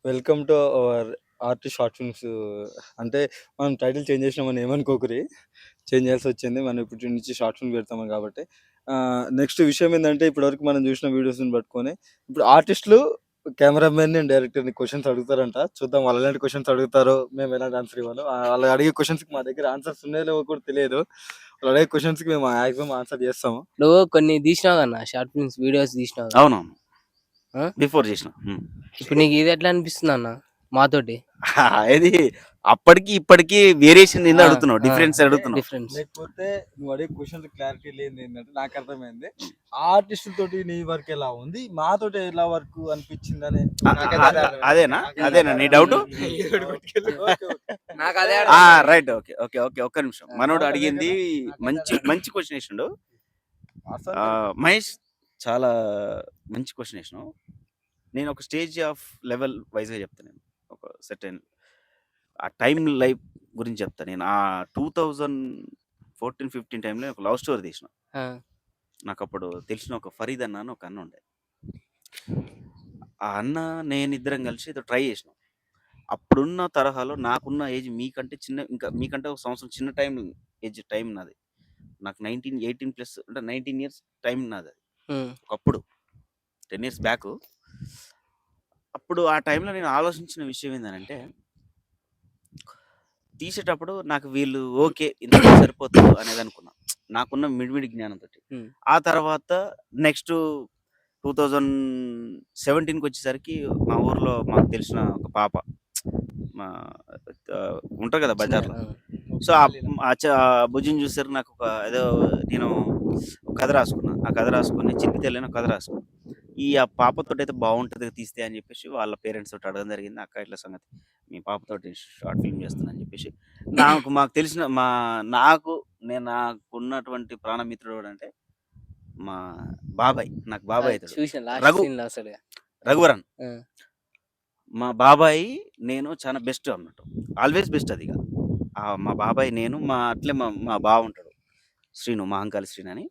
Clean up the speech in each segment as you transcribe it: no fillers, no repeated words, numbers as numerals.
Welcome to our artist short films. అంటే మనం title change చేసినామని ఏమనుకోకురి, చేంజ్ చేయాల్సి వచ్చింది. మనం ఇప్పటి నుంచి షార్ట్ ఫిల్మ్ పెడతాము కాబట్టి. నెక్స్ట్ విషయం ఏంటంటే, ఇప్పటివరకు మనం చూసిన వీడియోస్ని పట్టుకొని ఇప్పుడు ఆర్టిస్టులు కెమెరామెన్ అండ్ డైరెక్టర్ని క్వశ్చన్స్ అడుగుతారంట. చూద్దాం వాళ్ళు ఎలాంటి క్వశ్చన్స్ అడుగుతారో, మేము ఎలాంటి ఆన్సర్ ఇవ్వాలో. వాళ్ళు అడిగే క్వశ్చన్స్కి మా దగ్గర ఆన్సర్స్ ఉన్నాయో లేవో కూడా తెలియదు. వాళ్ళు అడిగే క్వశ్చన్స్కి మేము మ్యాక్సిమం ఆన్సర్ చేస్తాము. నువ్వు కొన్ని తీసినావు కన్నా షార్ట్ ఫిల్మ్స్ వీడియోస్ తీసినావు. అవునవును, ఆ? బిఫోర్ చేసిన. ఇప్పుడు నీకు ఇది ఎట్లా అనిపిస్తుంది అన్న మాతోటి? ఇది అప్పటికి ఇప్పటికి వేరియేషన్ ఏందో అడుగుతున్నావు, డిఫరెన్స్ అడుగుతున్నావు. డిఫరెన్స్ లేకపోతే నువ్వు అడిగే క్వశ్చన్ క్లారిటీ లేని ఏంటంటే, నాకు అర్థమైంది ఆర్టిస్ట్ తోటి నీ వర్క్ ఎలా ఉంది, మాతోటి ఎలా వర్క్ అనిపించింది అని. అదేనా నీ doubt? Right, okay okay okay, ఒక్క నిమిషం. మనోడు అడిగింది మంచి మంచి క్వశ్చన్ వేసిండు. మహేష్, చాలా మంచి క్వశ్చన్ వేసినావు. నేను ఒక స్టేజ్ ఆఫ్ లెవెల్ వైజ్గా చెప్తాను. నేను ఒక సెటైన్ ఆ టైమ్ లైఫ్ గురించి చెప్తాను. నేను ఆ 2014-15 టైంలో ఒక లవ్ స్టోరీ తీసిన. నాకు అప్పుడు తెలిసిన ఒక ఫరీద్ అన్న అని ఒక అన్న ఉండే. ఆ అన్న నేను ఇద్దరం కలిసి ఏదో ట్రై చేసినాం. అప్పుడున్న తరహాలో నాకున్న ఏజ్ మీకంటే చిన్న, ఇంకా మీకంటే ఒక సంవత్సరం చిన్న టైం నాది. నాకు 18+ అంటే 19 ఇయర్స్ టైం నాది. ఒకప్పుడు 10 ఇయర్స్ బ్యాక్. అప్పుడు ఆ టైంలో నేను ఆలోచించిన విషయం ఏంటంటే, తీసేటప్పుడు నాకు వీళ్ళు ఓకే ఇంత సరిపోతుంది అనేది అనుకున్నా, నాకున్న మిడిమిడి జ్ఞానంతో. ఆ తర్వాత నెక్స్ట్ 2017కి వచ్చేసరికి మా ఊర్లో మాకు తెలిసిన ఒక పాప మా ఉంటారు కదా బజార్లో. సో ఆ భుజం చూసారు. నాకు ఒక ఏదో నేను ఒక కథ రాసుకున్నా. ఆ కథ రాసుకుని చిన్ని తెల్లని కథ రాసుకున్నా. ఆ పాపతో అయితే బాగుంటుంది తీస్తే అని చెప్పేసి వాళ్ళ పేరెంట్స్ తోటి అడగడం జరిగింది. అక్క ఇట్లా సంగతి, మీ పాపతోటి షార్ట్ ఫిల్మ్ చేస్తున్నా అని చెప్పేసి. మాకు తెలిసిన నాకున్నటువంటి ప్రాణమిత్రుడు అంటే మా బాబాయ్. నాకు బాబాయ్ అవుతాడు, రఘువరన్. మా బాబాయ్ నేను చాలా బెస్ట్ అన్నట్టు, ఆల్వేస్ బెస్ట్. అది కాదు, మా బాబాయ్ నేను అట్లే మా బావ ఉంటాడు శ్రీను, మా అంకాలి శ్రీను అని.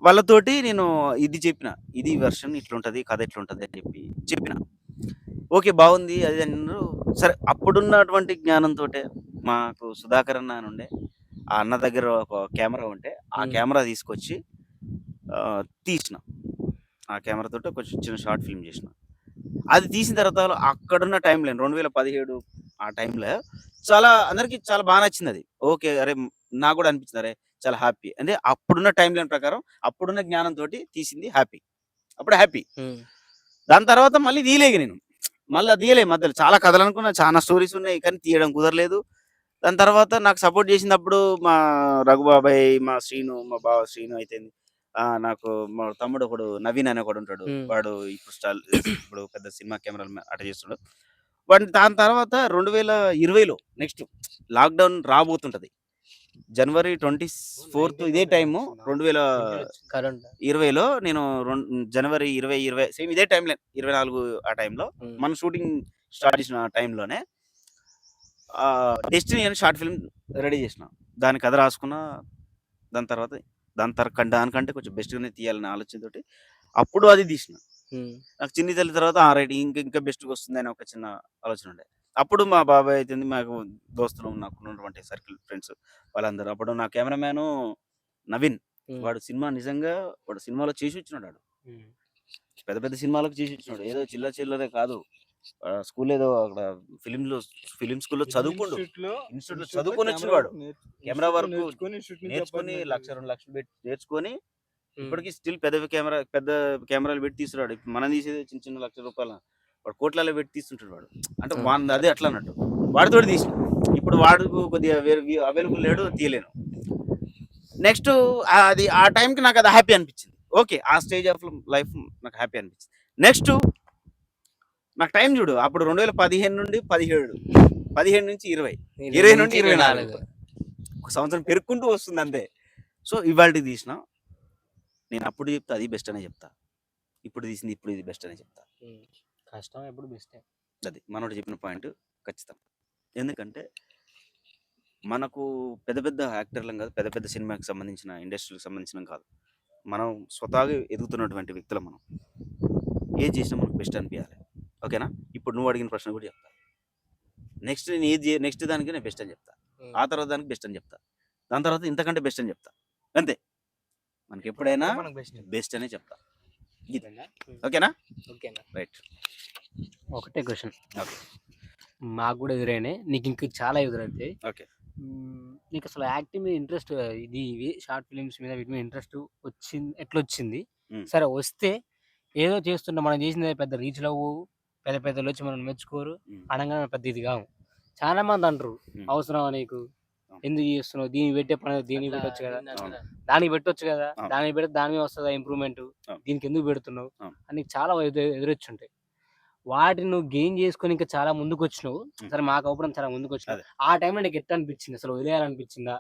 వాళ్ళతోటి నేను ఇది చెప్పిన, ఇది వెర్షన్ ఇట్లుంటది, కథ ఇట్లుంటది అని చెప్పిన. ఓకే బాగుంది అది అన్నారు. సరే, అప్పుడున్నటువంటి జ్ఞానంతో మాకు సుధాకర్ అన్న అని ఉండే. ఆ అన్న దగ్గర ఒక కెమెరా ఉంటే ఆ కెమెరా తీసుకొచ్చి తీసిన. ఆ కెమెరాతో కొంచెం చిన్న షార్ట్ ఫిల్మ్ చేసిన. అది తీసిన తర్వాత అక్కడున్న టైంలో 2017 ఆ టైంలో చాలా అందరికి చాలా బాగా నచ్చింది అది. ఓకే, అరే నాకు కూడా అనిపించింది, అరే చాలా హ్యాపీ. అంటే అప్పుడున్న టైం లైన్ ప్రకారం అప్పుడున్న జ్ఞానంతో తీసింది, హ్యాపీ. అప్పుడు హ్యాపీ. దాని తర్వాత మళ్ళీ తీయలేక నేను తీయలే. మధ్యలో చాలా కథలు అనుకున్నా, చాలా స్టోరీస్ ఉన్నాయి, కానీ తీయడం కుదరలేదు. దాని తర్వాత నాకు సపోర్ట్ చేసినప్పుడు మా రఘుబాబాయ్, మా శ్రీను, మా బావ శ్రీను అయితే, నాకు మా తమ్ముడు ఒకడు నవీన్ అని ఒకడు ఉంటాడు. వాడు ఇప్పుడు పెద్ద సినిమా కెమెరాలు అట చేస్తున్నాడు. వాడిని దాని తర్వాత 2020లో నెక్స్ట్ లాక్డౌన్ రాబోతుంటది, జనవరి 24 ఇదే టైము 2020లో. నేను జనవరి 2020 సేమ్ ఇదే టైం లైన్ 24 ఆ టైంలో మనం షూటింగ్ స్టార్ట్ చేసిన టైంలోనే డెస్టినీ అని షార్ట్ ఫిల్మ్ రెడీ చేసిన. దాని కథ రాసుకున్న. దాని తర్వాత దానికంటే కొంచెం బెస్ట్గానే తీయాలనే ఆలోచనతోటి అప్పుడు అది తీసిన. నాకు చిన్ని తల్లి తర్వాత రైట్ ఇంకా బెస్ట్గా వస్తుంది అని ఒక చిన్న ఆలోచన ఉండే. అప్పుడు మా బాబాయ్ అయితే, మాకు దోస్తులు, నాకు ఉన్నటువంటి సర్కిల్ ఫ్రెండ్స్ వాళ్ళందరూ. అప్పుడు నా కెమెరామ్యాను నవీన్, వాడు సినిమాలో చేసి వచ్చినాడు. వాడు పెద్ద పెద్ద సినిమాలకు చేసి వచ్చినాడు, ఏదో చిల్లరే కాదు. స్కూల్ ఏదో అక్కడ ఫిలిం స్కూల్లో చదువుకుంటూ ఇన్స్టిట్యూట్ చదువుకొని వచ్చిన వాడు. కెమెరా వర్క్ నేర్చుకుని 1-2 లక్షలు పెట్టి నేర్చుకొని ఇప్పటికీ స్టిల్ పెద్ద కెమెరాలు పెట్టి తీసుకురాడు. మనం తీసేది చిన్న లక్షల రూపాయలు, వాడు కోట్లలో పెట్టి తీస్తుంటాడు వాడు. అంటే అదే అట్లా అన్నట్టు వాడితో తీసిన. ఇప్పుడు వాడు కొద్దిగా అవైలబుల్ లేడు, తీయలేను. నెక్స్ట్ అది ఆ టైంకి నాకు అది హ్యాపీ అనిపించింది. ఓకే, ఆ స్టేజ్ ఆఫ్ లైఫ్ నాకు హ్యాపీ అనిపించింది. నెక్స్ట్ నాకు టైం చూడు, అప్పుడు 2015 నుండి 17 నుంచి 20 నుండి 24 ఒక సంవత్సరం పెరుక్కుంటూ వస్తుంది అంతే. సో ఇవాళ తీసిన. నేను అప్పుడు చెప్తా అది బెస్ట్ అనే చెప్తా, ఇప్పుడు తీసింది ఇప్పుడు ఇది బెస్ట్ అనే చెప్తా. కష్టం ఎప్పుడు బెస్ట్. అది మనోడు చెప్పిన పాయింట్ ఖచ్చితం. ఎందుకంటే మనకు పెద్ద పెద్ద యాక్టర్లం కాదు, పెద్ద పెద్ద సినిమాకి సంబంధించిన ఇండస్ట్రీకి సంబంధించిన కాదు, మనం స్వతహాగా ఎదుగుతున్నటువంటి వ్యక్తులు. మనం ఏం చేసినా మనకు బెస్ట్ అనిపించాలి. ఓకేనా? ఇప్పుడు నువ్వు అడిగిన ప్రశ్న కూడా చెప్తా. నెక్స్ట్ నేను నెక్స్ట్ దానికి నేను బెస్ట్ అని చెప్తా. ఆ తర్వాత దానికి బెస్ట్ అని చెప్తా. దాని తర్వాత ఇంతకంటే బెస్ట్ అని చెప్తా. అంతే. మనకి ఎప్పుడైనా బెస్ట్ అనే చెప్తా. ఇది. ఓకేనా? ఓకేనా? రైట్. ఒకటే క్వశ్చన్ ఓకే. మాకు కూడా ఎదురైనాయి, నీకు ఇంకా చాలా ఎదురైతాయి. ఓకే. నీకు అసలు యాక్టింగ్ మీద ఇంట్రెస్ట్, ఇవి షార్ట్ ఫిలిమ్స్ మీద వీటి మీద ఇంట్రెస్ట్ వచ్చింది ఎట్లా వచ్చింది? సరే వస్తే ఏదో చేస్తున్నా, మనం చేసింది పెద్ద రీచ్ అవ్వు, పెద్ద పెద్దలు వచ్చి మనం మెచ్చుకోరు, అనగానే పెద్ద ఇది కావు. చాలా మంది అంటారు అవసరమా నీకు, ఎందుకు చేస్తున్నావు, దీనికి పెట్టే పని దీనికి పెట్టొచ్చు కదా, దానికి పెట్టొచ్చు కదా, దానికి పెడితే దాని మీద వస్తుందా ఇంప్రూవ్మెంట్, దీనికి ఎందుకు పెడుతున్నావు అని చాలా ఎదురొచ్చుంటాయి. వాటిని నువ్వు గెయిన్ చేసుకొని ఇంకా చాలా ముందుకు వచ్చినావు. సరే మాకు అవ్వడం చాలా ముందుకు వచ్చినావు. ఆ టైంలో నీకు ఎట్లా అనిపించింది? అసలు వదిలేయాలనిపించిందా,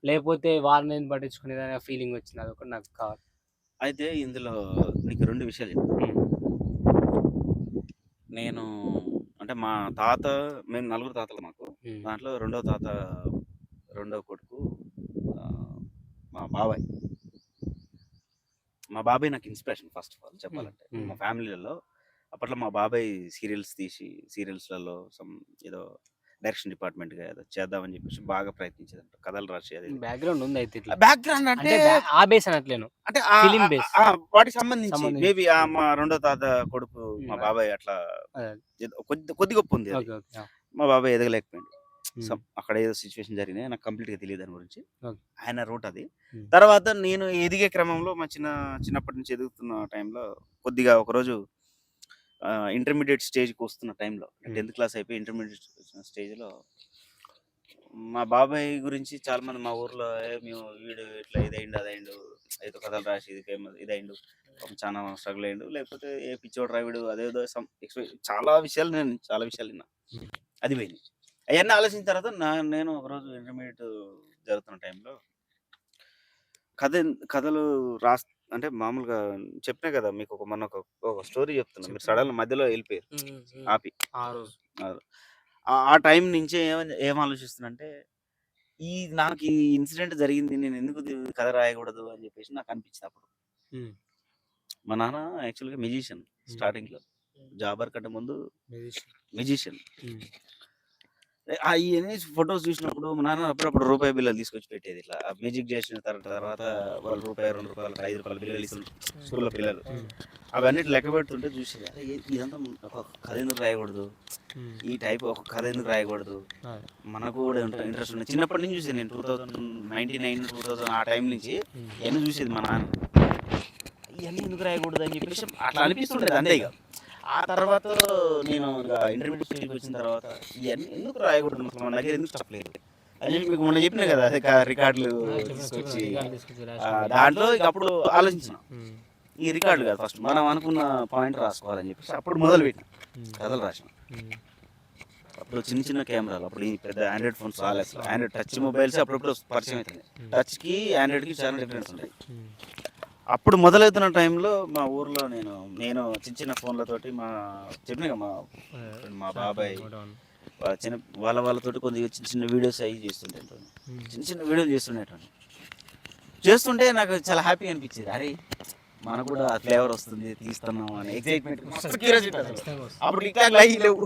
లేకపోతే వాళ్ళని పట్టించుకునేదా ఫీలింగ్ వచ్చింది? అది ఒకటి నాకు కావాలి. అయితే ఇందులో నీకు 2 విషయాలు చెప్తాను. నేను అంటే మా తాత, మేము 4 తాతలు మాకు. దాంట్లో రెండో కొడుకు మా బాబాయ్. మా బాబాయ్ నాకు ఇన్స్పిరేషన్ ఫస్ట్ ఆఫ్ ఆల్ చెప్పాలంటే. మా ఫ్యామిలీలలో అప్పట్లో మా బాబాయ్ సీరియల్స్ తీసి సీరియల్స్లలో ఏదో డైరెక్షన్ డిపార్ట్మెంట్గా ఏదో చేద్దామని చెప్పేసి బాగా ప్రయత్నించేదంట, కథలు రాసేది. బ్యాక్గ్రౌండ్ ఉంది అయితే, బ్యాక్గ్రౌండ్ అంటే ఆ బేస్ అనట్లేను, అంటే ఫిలిం బేస్ వాటికి సంబంధించి మేబీ మా రెండో తాత కొడుకు మా బాబాయ్ అట్లా కొద్ది గొప్ప ఉంది. మా బాబాయ్ ఎదగలేకపోయింది. అక్కడ ఏదో సిచ్యువేషన్ జరిగినాయి, నాకు కంప్లీట్గా తెలియదు దాని గురించి. ఆయన రూట్ అది. తర్వాత నేను ఎదిగే క్రమంలో మా చిన్నప్పటి నుంచి ఎదుగుతున్న టైంలో కొద్దిగా ఒకరోజు ఇంటర్మీడియట్ స్టేజ్కి వస్తున్న టైంలో 10th క్లాస్ అయిపోయి ఇంటర్మీడియట్ స్టేజ్లో మా బాబాయ్ గురించి చాలా మంది మా ఊర్లో మేము వీడు ఇట్లా ఇదైండు అదైండు, ఏదో కథలు రాసి ఇది ఫేమస్ ఇదైండు, చాలా స్ట్రగుల్ అయ్యిండు, లేకపోతే ఏ పిచ్చోడు రావిడు అదేదో చాలా విషయాలు విన్నా. అది పోయింది. అవన్నీ ఆలోచించిన తర్వాత నేను ఒకరోజు ఇంటర్మీడియట్ జరుగుతున్న టైంలో కథలు అంటే మామూలుగా చెప్పినా కదా మీకు, మొన్న ఒక స్టోరీ చెప్తున్నా, మీరు సడన్ మధ్యలో వెళ్ళిపోయారు ఆపి. ఆ టైం నుంచే ఏం ఆలోచిస్తున్నా, నాకు ఈ ఇన్సిడెంట్ జరిగింది, నేను ఎందుకు కథ రాయకూడదు అని చెప్పేసి నాకు అనిపించింది అప్పుడు. మా నాన్న యాక్చువల్గా మ్యూజిషియన్, స్టార్టింగ్లో జాబర్ కంటే ముందు మ్యూజిషియన్. ఇవన్నీ ఫొటోస్ చూసినప్పుడు మా నాన్న అప్పుడప్పుడు రూపాయి బిల్లలు తీసుకొచ్చి పెట్టేది. ఇట్లా మ్యూజిక్ చేసిన తర్వాత వాళ్ళు రూపాయి, 2 రూపాయలు, 5 రూపాయల బిల్లలు ఇస్తుంటారు స్కూల్లో పిల్లలు. అవన్నీ లెక్క పెడుతుంటే చూసేది, ఇదంతా ఒక కథ ఎందుకు రాయకూడదు, ఈ టైప్ ఒక కథ ఎందుకు రాయకూడదు, మనకు కూడా ఇంట్రెస్ట్ ఉంది. చిన్నప్పటి నుంచి చూసేది నేను 2099, 2000 ఆ టైం నుంచి ఇవన్నీ చూసేది మా నాన్న. ఇవన్నీ ఎందుకు రాయకూడదు అని చెప్పేసి అట్లా అనిపిస్తుండేది అంతే. ఇక ఆ తర్వాత నేను ఇంటర్మీడియట్ స్టేజ్కి వచ్చిన తర్వాత ఇవన్నీ ఎందుకు రాయకూడదు, మన దగ్గర ఎందుకు చెప్పలేదు అని చెప్పి మీకు మొన్న చెప్పినా కదా, అదే రికార్డులు తీసుకొచ్చి దాంట్లో ఇక అప్పుడు ఆలోచించిన, ఈ రికార్డులు కాదు ఫస్ట్ మనం అనుకున్న పాయింట్ రాసుకోవాలని చెప్పేసి అప్పుడు మొదలు పెట్టిన కథలు రాసిన. అప్పుడు చిన్న కెమెరాలు, అప్పుడు ఈ పెద్ద ఆండ్రాయిడ్ ఫోన్స్ రాలేదు అసలు. ఆండ్రాయిడ్ టచ్ మొబైల్స్ అప్పుడప్పుడు పరిచయం అవుతుంది. టచ్కి ఆండ్రాయిడ్కి చాలా డిఫరెన్స్ ఉంటాయి. అప్పుడు మొదలవుతున్న టైంలో మా ఊర్లో నేను చిన్న ఫోన్లతోటి చెప్పిన మా బాబాయ్ వాళ్ళతోటి కొద్దిగా చిన్న వీడియోస్ అవి చేస్తుండేటోని, చిన్న వీడియోలు చేస్తుంటే నాకు చాలా హ్యాపీ అనిపించేది. అరే మనకు కూడా ఫ్లేవర్ వస్తుంది, తీస్తున్నాం అని ఎక్సైట్మెంట్, అప్పుడు ఇంకా లైవ్ లేవు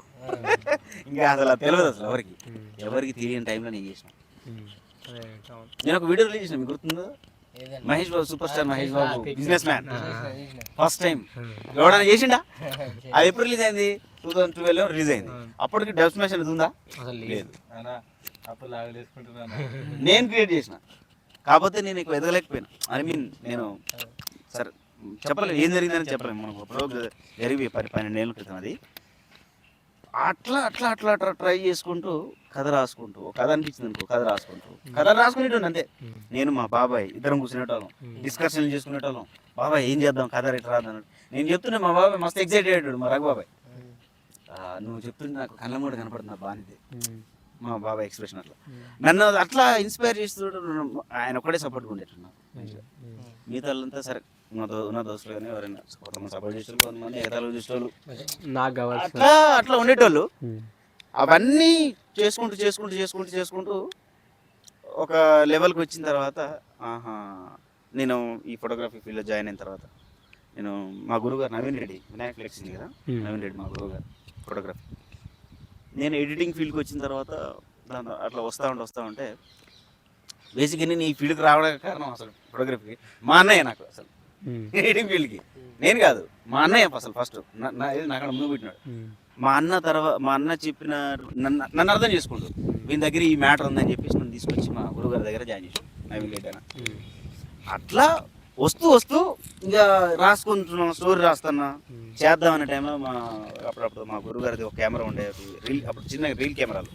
ఇంకా అసలు తెలియదు అసలు ఎవరికి తెలియని టైంలో నేను చేసిన. నేను ఒక వీడియో రిలీజ్ చేసిన, మీకు గుర్తుందో, Mahesh Babu, super star Mahesh Babu, business man, first time ఎవడన్నా చేసిండా? అది ఎప్పుడు రిలీజ్ అయింది? 2012 రిలీజ్ అయింది. అప్పటికి డబ్ స్మాష్ అనేది ఉందా? లేదు. నేను క్రియేట్ చేసిన, కాకపోతే నేను ఎక్కువ ఎదగలేకపోయినా. నేను సరే చెప్పలేదు, ఏం జరిగిందని చెప్పలేము. మనకు జరిగి 12 ఏళ్ళ క్రితం అది. అట్లా ట్రై చేసుకుంటూ కథ రాసుకుంటూ, కథ అనిపించింది అనుకో, కథ రాసుకునేటోండి అంతే. నేను మా బాబాయ్ ఇద్దరం కూర్చునేటోళ్ళం, డిస్కషన్లు చేసుకునేటోళ్ళం. బాబాయ్ ఏం చేద్దాం, కథ రేటు రాదన్నాడు. నేను చెప్తున్నా, మా బాబాయ్ మస్తు ఎక్సైటెడ్ అయ్యాడు, మా రఘుబాబాయ్. నువ్వు చెప్తుంటే నాకు కళ్ళ కూడా కనపడుతుంది బాగానే మా బాబాయ్ ఎక్స్ప్రెషన్. అట్లా నన్ను అట్లా ఇన్స్పైర్ చేస్తూ ఆయన ఒకటే సపోర్ట్గా ఉండేటన్నా. మిగతా వాళ్ళంతా సరే ఉన్న దోస్తులు కానీ ఎవరైనా కొంతమంది సపోర్ట్ చేసేవాళ్ళు, కొంతమంది ఎగతాలు చేసేవాళ్ళు, అట్లా ఉండేటోళ్ళు. అవన్నీ చేసుకుంటూ ఒక లెవెల్కి వచ్చిన తర్వాత, నేను ఈ ఫోటోగ్రఫీ ఫీల్డ్లో జాయిన్ అయిన తర్వాత నేను మా గురువుగారు నవీన్ రెడ్డి, వినాయక్ ఫ్లెక్స్ ఉంది కదా, నవీన్ రెడ్డి మా గురువుగారు, ఫోటోగ్రఫీ. నేను ఎడిటింగ్ ఫీల్డ్కి వచ్చిన తర్వాత దాని అట్లా వస్తూ ఉంటే బేసిక్గా నేను ఈ ఫీల్డ్కి రావడానికి కారణం అసలు ఫోటోగ్రఫీకి మా అన్నయ్య. నాకు అసలు ఎడిటింగ్ ఫీల్డ్కి నేను కాదు, మా అన్నయ్య అసలు ఫస్ట్ నాకు ముందు పెట్టినాడు. మా అన్న చెప్పిన నన్ను అర్థం చేసుకుంటూ వీని దగ్గర ఈ మ్యాటర్ ఉందని చెప్పేసి నన్ను తీసుకొచ్చి మా గురుగారి దగ్గర జాయిన్ చేసాడు నవీన్ రెడ్డి అన్న. అట్లా వస్తూ ఇంకా రాసుకుంటున్నాం, స్టోరీ రాస్తున్నా చేద్దామనే టైంలో అప్పుడప్పుడు మా గురుగారిది ఒక కెమెరా ఉండేది, రీల్, అప్పుడు చిన్న రీల్ కెమెరాలు.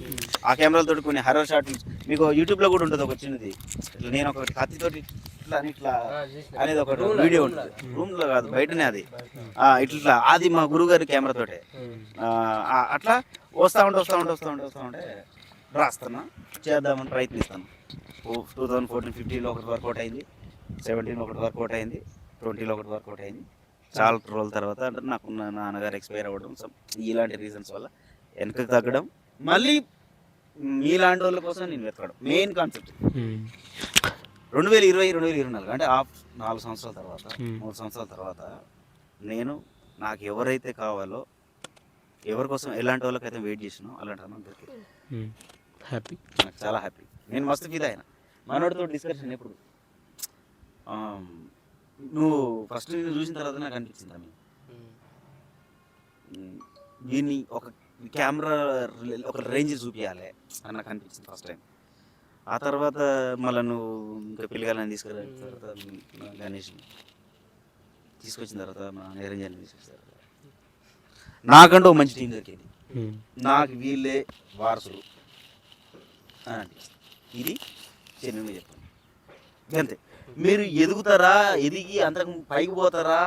ఆ కెమెరాలతో కొన్ని హర్రర్ షాట్ మీకు యూట్యూబ్లో కూడా ఉంటుంది ఒక చిన్నది. ఇట్లా నేను ఒకటి కత్తితోటి ఇట్లా అనేది ఒక వీడియో ఉంటుంది, రూమ్లో కాదు బయటనే అది. ఇట్లా అది మా గురుగారి కెమెరాతోటే. అట్లా వస్తూ ఉంటే రాస్తున్నా, చేద్దామని ప్రయత్నిస్తాను. 2014-15లో ఒకటి వర్కౌట్ అయింది, 17 ఒకటి వర్కౌట్ అయింది, 20లో ఒకటి వర్కౌట్ అయింది. చాలా రోజుల తర్వాత అంటే నాకు నాన్నగారు ఎక్స్పైర్ అవ్వడం, ఇలాంటి రీజన్స్ వల్ల వెనక్కి తగ్గడం, మళ్ళీ మీలాంటి వాళ్ళ కోసం నేను వెతకడం మెయిన్ కాన్సెప్ట్. 2020-2024 అంటే 4 సంవత్సరాల తర్వాత 3 సంవత్సరాల తర్వాత నాకు ఎవరైతే కావాలో, ఎవరి కోసం ఎలాంటి వాళ్ళకైతే వెయిట్ చేసినో అలాంటి అన్నం దొరికింది. హ్యాపీ, నాకు చాలా హ్యాపీ. నేను మస్తు ఫీల్ అయినా. మనోడితో డిస్కషన్ ఎప్పుడు నువ్వు ఫస్ట్ చూసిన తర్వాత నాకు అనిపించింది అమ్మ దీన్ని ఒక కెమెరా ఒక రేంజ్ చూపించాలి అని నాకు అనిపించింది ఫస్ట్ టైం. ఆ తర్వాత మళ్ళీ నువ్వు ఇంకా పిల్లగాలని తీసుకెళ్ళిన తర్వాత గణేష్ తీసుకొచ్చిన తర్వాత మా నిరంజన్ తీసుకొచ్చిన తర్వాత నాకంటూ ఒక మంచి టీం దొరికింది. నాకు వీళ్ళే వారసులు అని అనిపిస్తుంది. ఇది చిన్నగా చెప్తాను అంతే. మీరు ఎదుగుతారా, ఎదిగి అంతకు పైకి పోతారా,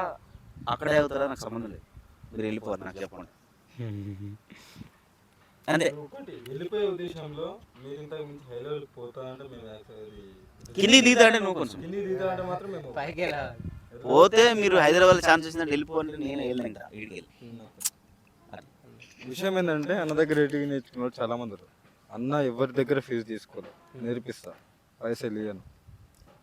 అక్కడే అవుతారా నాకు సంబంధం లేదు. మీరు వెళ్ళిపోతారు, నాకు చెప్పండి అంతే. వెళ్ళిపోయే ఉద్దేశంలో మీరు ఇంతకు మించి హై లెవెల్కి పోతారంటే మేము కింది దిగుతా అంటే నువ్వు కొంచెం దిగుతారంటే మాత్రం మేము పైకి పోతే మీరు హైదరాబాద్ ఛాన్స్ వచ్చిందంటే వెళ్ళిపోవాలంటే నేను వెళ్ళను ఇంకా వీడికి వెళ్ళి. విషయం ఏంటంటే అన్న దగ్గర ఎడిటింగ్ నేర్చుకున్న వాళ్ళు చాలా మంది ఉన్నారు. అన్న ఎవరి దగ్గర ఫీజు తీసుకోరు, నేర్పిస్తా, పైసలు ఇయ్యను,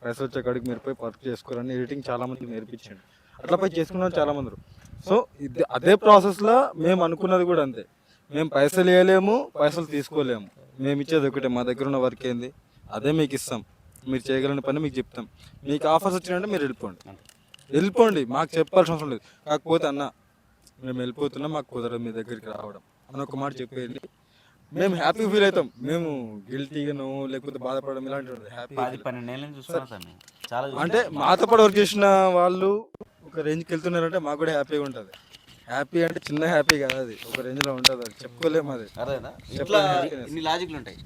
పైసలు వచ్చే కాడికి మీరు పోయి వర్క్ చేసుకోరని ఎడిటింగ్ చాలా మంది నేర్పించండి. అట్లా పోయి చేసుకున్న వాళ్ళు చాలా మంది ఉన్నారు. సో ఇది అదే ప్రాసెస్లో మేము అనుకున్నది కూడా అంతే. మేము పైసలు ఇవ్వలేము, పైసలు తీసుకోలేము, మేము ఇచ్చేది ఒకటే, మా దగ్గర ఉన్న వర్క్ ఏంది అదే మీకు ఇస్తాం, మీరు చేయగలిగిన పని మీకు చెప్తాం. మీకు ఆఫర్స్ వచ్చినాయంటే మీరు వెళ్ళిపోండి, మాకు చెప్పాల్సిన అవసరం లేదు. కాకపోతే అన్న మేము వెళ్ళిపోతున్నాం, మాకు కుదరదు మీ దగ్గరికి రావడం అని ఒక మాట చెప్పేయండి, మేము హ్యాపీ ఫీల్ అవుతాం. మేము గిల్టీగాను లేకపోతే బాధపడడం ఇలాంటి హ్యాపీ. అంటే మాతో పాటు వర్క్ చేసిన వాళ్ళు ఒక రేంజ్కి వెళ్తున్నారంటే మాకు కూడా హ్యాపీగా ఉంటుంది. హ్యాపీ అంటే చిన్న హ్యాపీ కదా, అది ఒక రేంజ్లో ఉంటుంది, అది చెప్పుకోలేము. అది లాజిక్లు ఉంటాయి.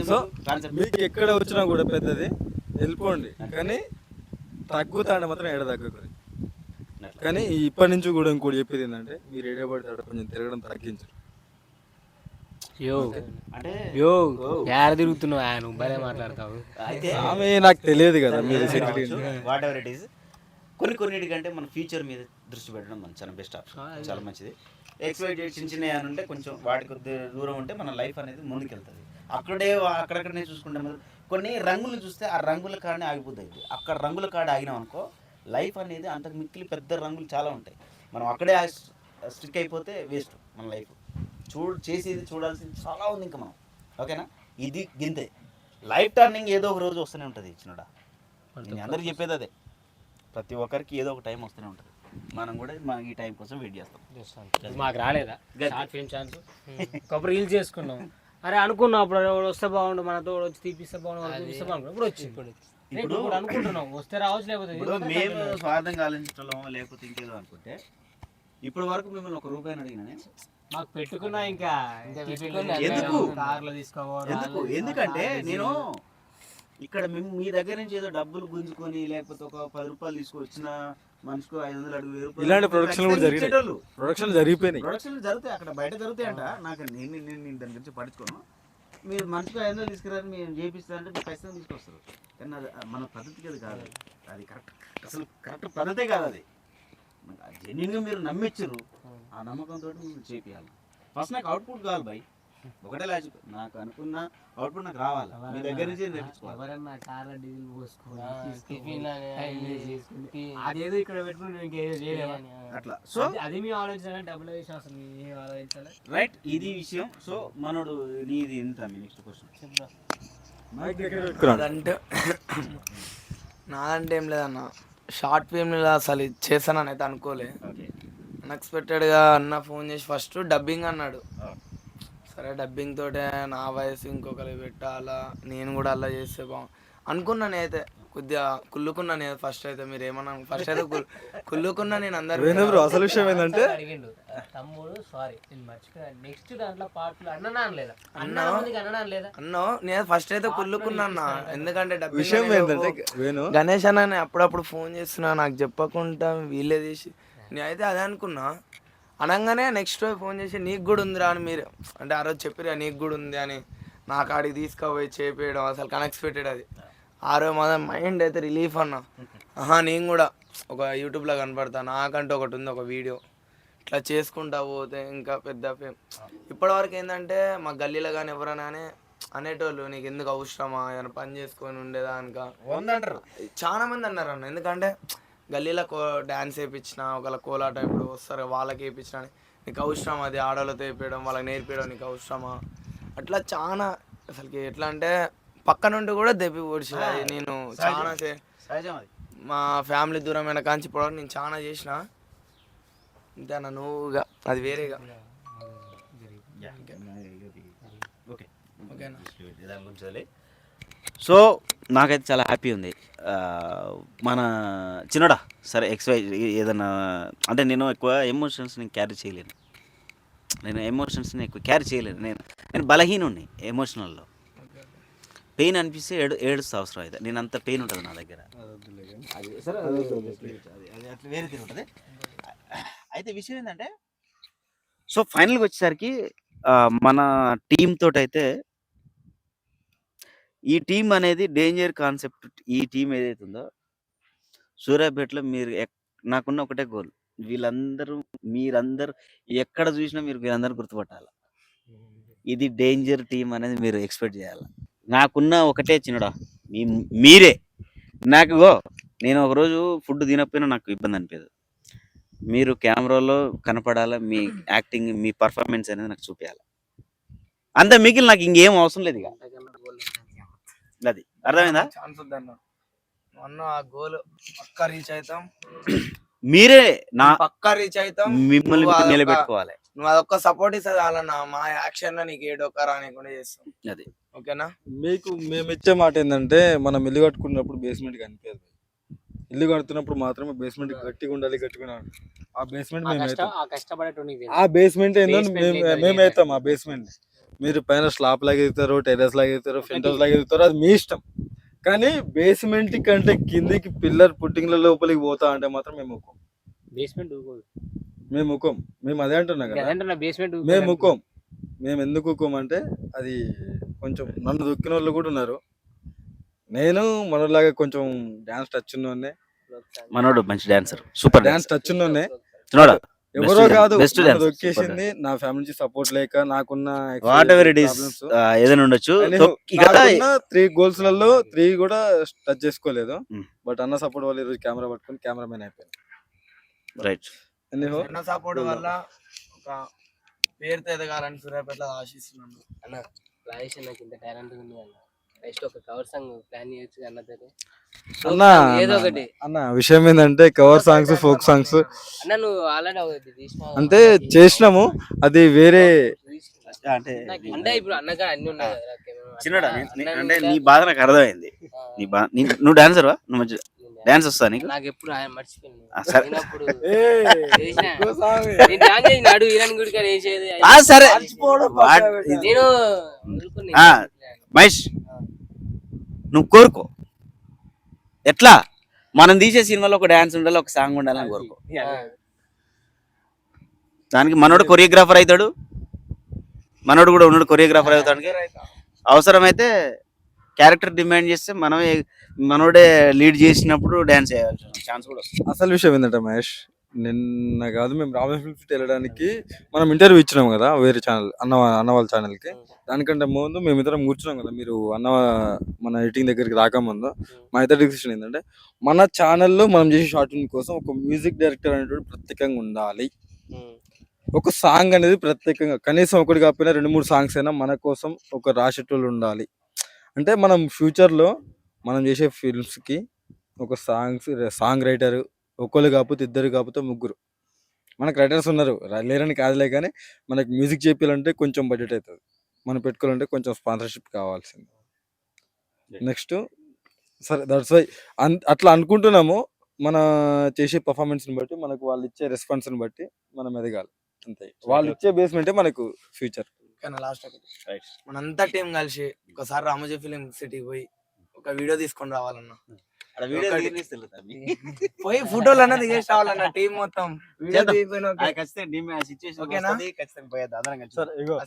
సో మీకు ఎక్కడ వచ్చినా కూడా పెద్దది వెళ్ళిపోండి, కానీ తగ్గుతాంటే మాత్రం ఏడ తగ్గకూడదు. కానీ ఇప్పటి నుంచి కూడా ఇంకోటి చెప్పేది ఏంటంటే మీరు ఏడబడితే కొంచెం తిరగడం తగ్గించరు. యాడ తిరుగుతున్నావు, నువ్వు భలే మాట్లాడతావు. అయితే ఆమె నాకు తెలియదు కదా మీరు వాట్ ఎవర్ ఇట్ ఈస్, కొన్నిటికంటే మన ఫ్యూచర్ మీద దృష్టి పెట్టడం మన చాలా బెస్ట్ ఆప్షన్, చాలా మంచిది. ఎక్స్పెక్ట్ చిన్న అని ఉంటే కొంచెం వాటికి దూరం ఉంటే మన లైఫ్ అనేది ముందుకెళ్తుంది. అక్కడక్కడనే చూసుకుంటే కొన్ని రంగులు చూస్తే ఆ రంగుల కాడనే ఆగిపోతుంది. అక్కడ రంగుల కాడ ఆగినాం అనుకో లైఫ్ అనేది అంతకు మిక్కిలి పెద్ద రంగులు చాలా ఉంటాయి. మనం అక్కడే స్టిక్ అయిపోతే వేస్ట్ మన లైఫ్. చేసేది చూడాల్సింది చాలా ఉంది ఇంకా మనం, ఓకేనా? ఇది గింతే. లైఫ్ టర్నింగ్ ఏదో ఒక రోజు వస్తూనే ఉంటుంది. చిన్నడా నేను అందరికి చెప్పేది అదే, ప్రతి ఒక్కరికి ఏదో ఒక టైం వస్తూనే ఉంటుంది. మనం కూడా ఈ టైం కోసం వెయిట్ చేస్తాం. మాకు రాలేదా షార్ట్ ఫిల్మ్ ఛాన్స్? ఒకప్పుడు రీల్స్ చేసుకున్నాం, అరే అనుకున్నాం అప్పుడు వస్తే బాగుండు, మనతో వచ్చి తీపిస్తే బాగుండు, ఇప్పుడు వచ్చింది. ఇప్పుడు అనుకుంటున్నాం వస్తే రావచ్చు, లేకపోతే మేము స్వార్థంగా ఆలోచించడం లేకపోతే ఇంకేదో అనుకుంటే ఇప్పటి వరకు మిమ్మల్ని ఒక రూపాయని అడిగినా మాకు పెట్టుకున్నా ఇంకా ఎందుకంటే నేను ఇక్కడ మేము మీ దగ్గర నుంచి ఏదో డబ్బులు గుంజుకొని లేకపోతే ఒక 10 రూపాయలు తీసుకొచ్చిన మనిషికి 500 అడుగు ఇలాంటి ప్రొడక్షన్ కూడా జరిగినాయి. ప్రొడక్షన్ జరిగిపోయినాయి, ప్రొడక్షన్లు జరుగుతాయి, అక్కడ బయట జరుగుతాయంట. నాకు నేను దాని గురించి పట్టించుకోను. మీరు మనిషికి 500 తీసుకురాని మేము చేపిస్తారంటే మీరు ఖచ్చితంగా తీసుకొస్తారు. కానీ అది మన పద్ధతికి అది కాదు, అది కరెక్ట్, అసలు కరెక్ట్ పద్ధతే కాదు. అది జెన్యున్గా మీరు నమ్మించరు, ఆ నమ్మకంతో మీరు చేపియాలి. ఫస్ట్ నాకు అవుట్పుట్ కావాలి బై, ఒకటే లాజిక్, నాకు అనుకున్న అవుట్పుట్ నాకు రావాలి, మీ దగ్గర నుంచి నేర్చుకోవాలి. ఎవరన్నా కార్ల డీజిల్ పోసుకొని టిఫిన్ అని టైం వేస్ట్ చేసుకుంటే అదేదో ఇక్కడ పెట్టుకుని నువ్వు ఇంకేదో చేయలేవా? అట్లా సో అది మీ ఆలోచన, డబ్బుల విషయం అసలు మీ ఆలోచించాలి. రైట్, ఇది విషయం. సో మనోడు నీది ఎంత నెక్స్ట్ క్వశ్చన్? నాదంటే నాదంటే ఏం లేదన్న, షార్ట్ ఫిల్మ్లో అసలు ఇది చేస్తానని అయితే అనుకోలే. ఓకే, అన్ఎక్స్పెక్టెడ్గా అన్న ఫోన్ చేసి ఫస్ట్ డబ్బింగ్ అన్నాడు. సరే డబ్బింగ్ తోటే నా వయసు ఇంకొకరు పెట్టాలా, నేను కూడా అలా చేస్తే అనుకున్నా. నేనైతే కొద్దిగా కుళ్ళుకున్నా. నేను ఫస్ట్ అయితే మీరు ఏమన్నా ఫస్ట్ అయితే కుళ్ళుకున్నా నేను అందరు. అసలు విషయం ఏంటంటే అడిగిండు తమ్ముడు, సారీ నేను మర్చిపోయాను, నెక్స్ట్ దాంట్లో పాటలు అన్నా లేదా అన్నో నేను ఫస్ట్ అయితే కుళ్ళుకున్నా అన్న. ఎందుకంటే విషయం ఏంటంటే గణేష్ అన్న అప్పుడప్పుడు ఫోన్ చేస్తున్నా, నాకు చెప్పకుండా వీళ్ళే తీసి నేనైతే అదే అనుకున్నా. అనగానే నెక్స్ట్ ఫోన్ చేసి నీకు కూడా ఉందిరా అని మీరు అంటే ఆ రోజు చెప్పిరా నీకు కూడా ఉంది అని, నా కాడికి తీసుకుపోయి చేపేయడం అసలు అన్ఎక్స్పెక్టెడ్. అది ఆ రోజు మా మైండ్ అయితే రిలీఫ్ అన్న. నేను కూడా ఒక యూట్యూబ్లో కనపడతా, నాకంటూ ఒకటి ఉంది ఒక వీడియో, ఇట్లా చేసుకుంటా పోతే ఇంకా పెద్ద ఫేమ్. ఇప్పటివరకు ఏంటంటే మా గల్లీలో కానీ ఎవరైనా అనేటోళ్ళు నీకు ఎందుకు అవసరమా ఏమైనా పని చేసుకొని ఉండేదానిక అంటారు. చాలా మంది అన్నారు అన్న. ఎందుకంటే గల్లీలో డ్యాన్స్ వేయించిన ఒకళ్ళ కోలాట ఇప్పుడు వస్తారు వాళ్ళకి వేయించిన అని, నీకు అవసరమా అది ఆడవాళ్ళతో వేయడం వాళ్ళకి నేర్పించడం నీకు అవసరమా అట్లా చాలా. అసలుకి ఎట్లా అంటే పక్క నుండి కూడా దెబ్బి ఓడిచి నేను చాలా సహజం అది. మా ఫ్యామిలీ దూరమైన కాంచి ఇప్పుడు నేను చాలా చేసిన. అంతేనా నువ్వుగా అది వేరేగా. ఓకేనా. సో నాకైతే చాలా హ్యాపీ ఉంది. మన చిన్నడా సరే ఎక్స్వై ఏదన్నా అంటే నేను ఎక్కువ ఎమోషన్స్ని క్యారీ చేయలేను. నేను బలహీనుని ఎమోషనల్లో. పెయిన్ అనిపిస్తే ఏడుస్తా అవసరం అయితే, నేను అంత పెయిన్ ఉంటుంది నా దగ్గర. అది అట్లా వేరే తిరిగి ఉంటుంది. అయితే విషయం ఏంటంటే సో ఫైనల్గా వచ్చేసరికి మన టీమ్ తోటి అయితే ఈ టీం అనేది డేంజర్ కాన్సెప్ట్. ఈ టీం ఏదైతే ఉందో సూర్యాపేటలో మీరు నాకున్న ఒకటే గోల్, మీరందరూ ఎక్కడ చూసినా మీరందరూ గుర్తుపట్టాలి. ఇది డేంజర్ టీం అనేది మీరు ఎక్స్పెక్ట్ చేయాలి. నాకున్న ఒకటే చిన్నడా మీరే. నాకు నేను ఒకరోజు ఫుడ్ తినకపోయినా నాకు ఇబ్బంది అనిపించదు. మీరు కెమెరాలో కనపడాలా, మీ యాక్టింగ్ మీ పర్ఫార్మెన్స్ అనేది నాకు చూపించాలి. అంతే, మిగిలిన నాకు ఇంకేం అవసరం లేదు. ఇక అది అర్థమైందా? ఛాన్స్ వద్దన్న అన్న, ఆ గోల్ పక్కా రీచ్ అవుతాం. మీరే నా పక్కా రీచ్ అవుతాం. మిమ్మల్ని నిలబెట్టుకోవాలి. నువ్వు అదొక్క సపోర్ట్ ఇస్తే చాలన్న, మా యాక్షన్ లో నీకు ఏడొక్క రానికుండా చేస్తాం. అది ఓకేనా. మీకు మేము ఇచ్చే మాట ఏంటంటే, మనం ఇల్లు కట్టుకున్నప్పుడు బేస్మెంట్ కనిపించదు. ఇల్లు కడుతున్నప్పుడు మాత్రమే బేస్మెంట్ గట్టిగా ఉండాలి. ఆ బేస్మెంట్ ఆ బేస్మెంట్ ఏంటంటే మేము అవుతాం. ఆ బేస్మెంట్ మీరు పైన స్లాబ్ లాగా ఎదుగుతారు, టెర్రస్ లాగా ఎదుగుతారు, ఫెంటర్స్ లాగా ఎదుగుతారు, అది మీ ఇష్టం. కానీ బేస్మెంట్ కంటే కిందికి పిల్లర్ పుట్టింగ్ల లోపలికి పోతా అంటే మాత్రం మేము ముఖం మేము అదే అంటున్నాం కదా, మేము ముఖం. మేము ఎందుకు ముఖం అంటే అది కొంచెం నన్ను దొక్కిన వాళ్ళు కూడా ఉన్నారు. నేను మనలాగా కొంచెం డాన్స్ టచ్ ఉన్నోనే. మనోడు మంచి డాన్సర్, సూపర్ డాన్స్ టచ్ ఉన్నోనే. ఎవరో కాదు దొక్కేసింది నా ఫ్యామిలీ నుంచి సపోర్ట్ లేక, నాకున్న వాట్ ఎవర్ ఇట్ ఈస్ ఏదైనా ఉండొచ్చు. 3 గోల్స్ లలో 3 కూడా టచ్ చేసుకోలేదు. బట్ అన్న సపోర్ట్ వల్ల ఈరోజు కెమెరా పట్టుకుని కెమెరామెన్ అయిపోయాను. రైట్, అన్న సపోర్ట్ వల్ల ఒక పేరుతో ఎదగాలని సూర్యాపేటలో ఆశిస్తున్నాను. అన్న రాజేష్ నాకు ఇంత టాలెంట్ ఉంది అన్న. నెక్స్ట్ ఒక కవర్ సాంగ్ ప్లాన్ చేయొచ్చు అన్న. ఏదో ఒకటి అన్న విషయం ఏంటంటే కవర్ సాంగ్స్, ఫోక్ సాంగ్స్ అన్న నువ్వు ఆల్రెడీ ఒకటి తీసినావు అంటే చేసినాము. అది వేరే అంటే ఇప్పుడు అన్నగా అన్ని ఉన్నాయి కదా చిన్నడా. అంటే నీ బాధ నాకు అర్థమైంది. నీ బాధ నువ్వు డాన్సర్, నువ్వు మంచి డాన్స్ వస్తా నీకు? నాకు ఎప్పుడు ఆయన మర్చిపోయింది. సరే అడు ఇరాన్ గుడి కాడ వేసేది సరే నేను మహేష్ నువ్వు కోరుకో. ఎట్లా మనం తీసే సినిమాలో ఒక డాన్స్ ఉండాలి, ఒక సాంగ్ ఉండాలని కోరుకో. దానికి మనోడు కొరియోగ్రాఫర్ అవుతాడు, మనోడు కూడా ఉన్నాడు కొరియోగ్రాఫర్ అవుతానికి. అవసరమైతే క్యారెక్టర్ డిమాండ్ చేస్తే మనోడే లీడ్ చేసినప్పుడు డాన్స్ చేయాల్సిన ఛాన్స్ కూడా వస్తుంది. అసలు విషయం ఏంటంటే మహేష్, నిన్న కాదు మేము రామోజీ ఫిల్మ్ సిటీ వెళ్ళడానికి మనం ఇంటర్వ్యూ ఇచ్చినాం కదా వేరే ఛానల్ అన్న వాళ్ళ ఛానల్కి. దానికంటే ముందు మేమిద్దరం కూర్చున్నాం కదా మీరు మన ఎడిటింగ్ దగ్గరికి రాకముందు మా ఇద్దరు డిసిషన్ ఏంటంటే మన ఛానల్లో మనం చేసే షార్ట్ ఫిల్మ్ కోసం ఒక మ్యూజిక్ డైరెక్టర్ అనేటువంటి ప్రత్యేకంగా ఉండాలి. ఒక సాంగ్ అనేది ప్రత్యేకంగా కనీసం ఒకటి కాకపోయినా 2-3 సాంగ్స్ అయినా మన కోసం ఒక రాసేటోళ్ళు ఉండాలి. అంటే మనం ఫ్యూచర్లో మనం చేసే ఫిల్మ్స్కి ఒక సాంగ్ రైటర్ ఒకళ్ళు కాకపోతే 2 కాకపోతే 3 మనకు రైటర్స్ ఉన్నారు లేరని కాదులే, కానీ మనకి మ్యూజిక్ చేయాలంటే కొంచెం బడ్జెట్ అవుతుంది. మనం పెట్టుకోవాలంటే కొంచెం స్పాన్సర్షిప్ కావాల్సింది. నెక్స్ట్ సరే దట్స్ వై అట్లా అనుకుంటున్నాము. మన చేసే పర్ఫార్మెన్స్ని బట్టి మనకు వాళ్ళు ఇచ్చే రెస్పాన్స్ని బట్టి మనం ఎదగాలి అంతే. వాళ్ళు ఇచ్చే బేస్మెంటే మనకు ఫ్యూచర్. కానీ లాస్ట్ మనంతా టీం కలిసి ఒకసారి రామోజీ ఫిలిం సిటీకి పోయి ఒక వీడియో తీసుకొని రావాలన్నా, పోయి ఫోటోలు అన్నది చేసి రావాలన్న టీం మొత్తం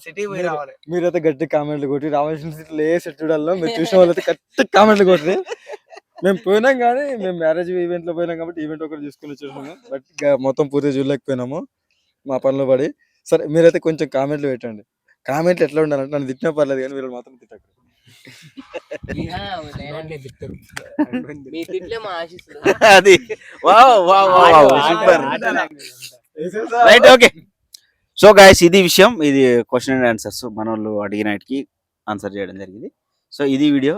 సిటీ పోయి రావాలి. మీరైతే గట్టి కామెంట్లు కొట్టి రామోజీ సిటీలో ఏ సెట్ చూడాలో మీరు చూసిన వాళ్ళైతే గట్టి కామెంట్లు కొట్టి. మేము పోయినాం కానీ మేము మ్యారేజ్ ఈవెంట్ లో పోయినాం కాబట్టి ఈవెంట్ ఒకటి చూసుకుని వచ్చేసాము. బట్ మొత్తం పూర్తిగా చూడలేకపోయినాము మా పనిలో పడి. సరే మీరైతే కొంచెం కామెంట్లు పెట్టండి. కామెంట్లు ఎట్లా ఉండాలంటే నన్ను తిట్టినా పర్లేదు కానీ మీరు మాత్రం తిట్టకు. మీ తిట్లే మా ఆశీస్సులు. అది super right. Okay so guys ఇది విషయం, ఇది క్వశ్చన్ అండ్ ఆన్సర్స్ మన వాళ్ళు అడిగినకి ఆన్సర్ చేయడం జరిగింది. సో ఇది వీడియో.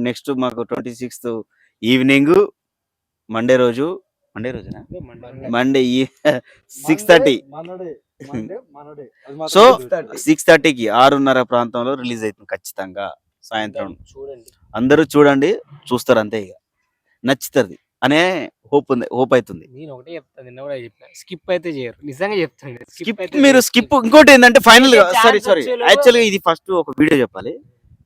నెక్స్ట్ మాకు 26th ఈవినింగ్ మండే రోజున మండే 6:30 సో 6:30కి 6:30 ప్రాంతంలో రిలీజ్ అవుతుంది ఖచ్చితంగా సాయంత్రం. చూడండి, అందరూ చూడండి, చూస్తారు అంతే, ఇక నచ్చుతుంది అనే హోప్ అవుతుంది. నేను ఒకటే చెప్తాను, నిన్న కూడా చెప్పిన, స్కిప్ అయితే చేయరు, నిజంగా చెప్తాను. మీరు స్కిప్ ఇంకోటి ఏంటంటే ఫైనల్ గా సారీ యాక్చువల్గా ఇది ఫస్ట్ ఒక వీడియో చెప్పాలి.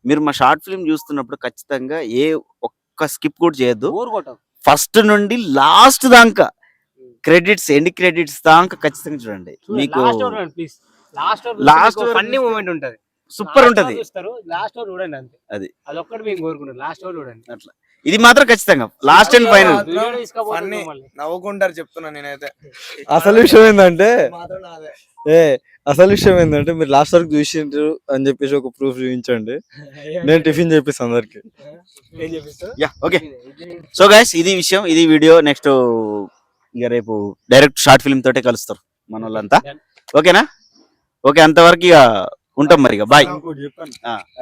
మీరు మా షార్ట్ ఫిల్మ్ చూస్తున్నప్పుడు ఖచ్చితంగా ఏ ఒక్క స్కిప్ కూడా చేయొద్దు. ఫస్ట్ నుండి లాస్ట్ దాకా క్రెడిట్స్ ఎండ్ క్రెడిట్స్ దాకా ఖచ్చితంగా చూడండి. మీకు లాస్ట్ ఫన్నీ మూమెంట్ ఉంటది, సూపర్ ఉంటది. లాస్ట్ చూడండి అంతే, అది అదొక్కటి మేము కోరుకుంటాం. లాస్ట్ చూడండి అట్లా, ఇది మాత్రం ఖచ్చితంగా లాస్ట్ అండ్ ఫైనల్. నవ్వుకుంటారు చెప్తున్నా నేనైతే. అసలు విషయం ఏంటంటే మీరు లాస్ట్ వరకు చూసిండ్రు అని చెప్పేసి ఒక ప్రూఫ్ చూపించండి. నేను టిఫిన్ చేపిస్తాను అందరికి. ఓకే సో గైస్ ఇది విషయం, ఇది వీడియో. నెక్స్ట్ ఇక రేపు డైరెక్ట్ షార్ట్ ఫిల్మ్ తోటే కలుస్తారు మన వాళ్ళంతా. ఓకేనా? ఓకే, అంతవరకు ఇక ఉంటాం మరి, బాయ్.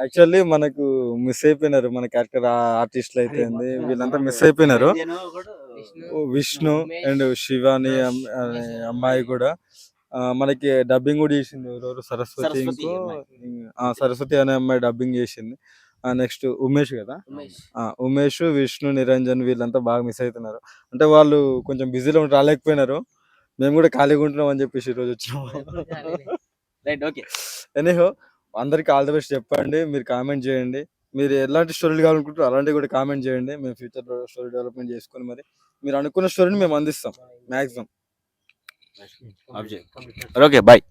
యాక్చువల్లీ మనకు మిస్ అయిపోయినారు మన క్యారెక్టర్ ఆర్టిస్టులు అయితే వీళ్ళంతా మిస్ అయిపోయినారు. విష్ణు అండ్ శివాని అనే అమ్మాయి కూడా మనకి డబ్బింగ్ కూడా చేసింది. ఎవరెవరు సరస్వతి అనే అమ్మాయి డబ్బింగ్ చేసింది. నెక్స్ట్ ఉమేష్ కదా, ఉమేష్, విష్ణు, నిరంజన్ వీళ్ళంతా బాగా మిస్ అవుతున్నారు. అంటే వాళ్ళు కొంచెం బిజీలో రాలేకపోయినారు. మేము కూడా ఖాళీగా ఉంటున్నాం అని చెప్పేసి ఈరోజు వచ్చినాము. ఎనీహో అందరికి ఆల్ ది బెస్ట్ చెప్పండి. మీరు కామెంట్ చేయండి, మీరు ఎలాంటి స్టోరీలు కావాలనుకుంటారో అలాంటివి కూడా కామెంట్ చేయండి. మేము ఫ్యూచర్లో స్టోరీ డెవలప్మెంట్ చేసుకొని మరి మీరు అనుకున్న స్టోరీని మేము అందిస్తాం మ్యాక్సిమం. Okay bye.